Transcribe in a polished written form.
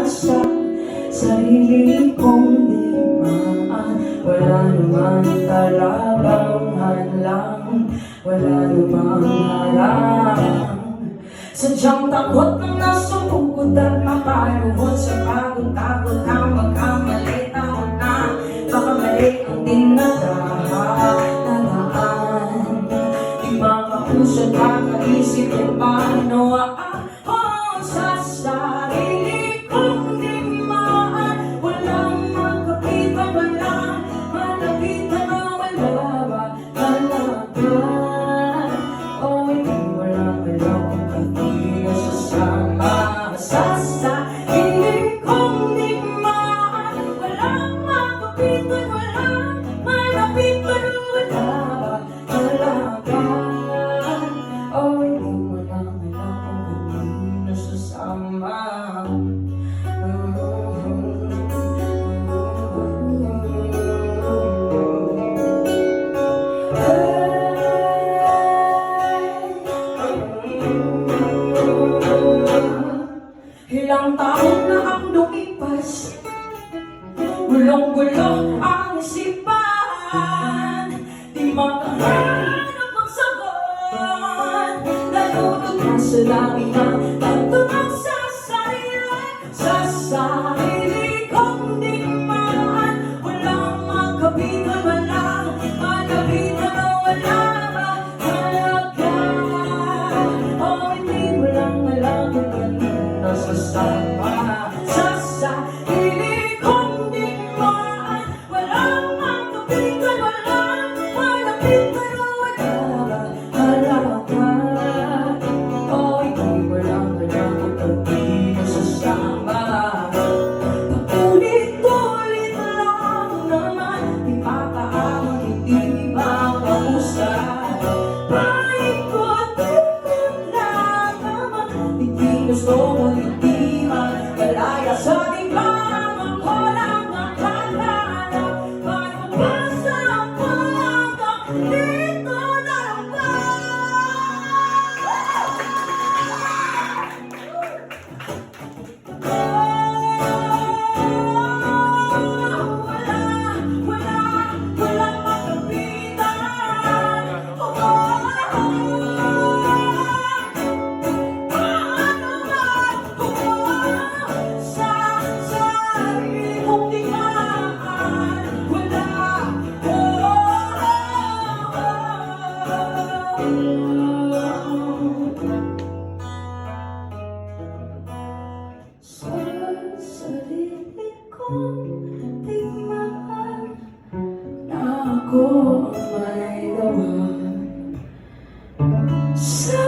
sa sarili kong digmaan. Wala namang talagang hadlang, wala namang harang. Sadyang takot ng nasumugod at mapaluhod sa pagod-takot ng magkamali. Takot na baka mali ang dinadaan. Di makapusod kakaisip kung paano ako sa sarili kong digmaan. Walang magkapitan, walang malapitan, wala ba talaga? O hindi walang alam kung di nasasama sa sarili kong digmaan. Walang magkapitan, walang malapitan, wala ba talaga? O hindi walang alam kung di nasasama. Ilang taon na ang lumipas, gulong-gulo ang isipan. Di makahanap ang sagot, nalulog na sa langit ang pagtumang sa sarili kong digmaan. Walang magkapitan, walang malapitan, wala ba talaga? O hindi walang alam kung nasasama sa sarili kong digmaan. Walang magkapitan, walang malapitan, wala ba talaga? O hindi walang alam kung di nasasama. Paulit-ulit lang naman, di makaamang, hindi makahusay. Paikot-ikot lang naman, hindi gusto mo, hindi malaya sa ating lamang ko lang nakahanap. Paano ba sa pagkak dito na lang ba? Walang magkapitan. Paano ba sa sarili kong digmaan? Wala. Sa sarili kong digmaan na ako ang may gawa. Sa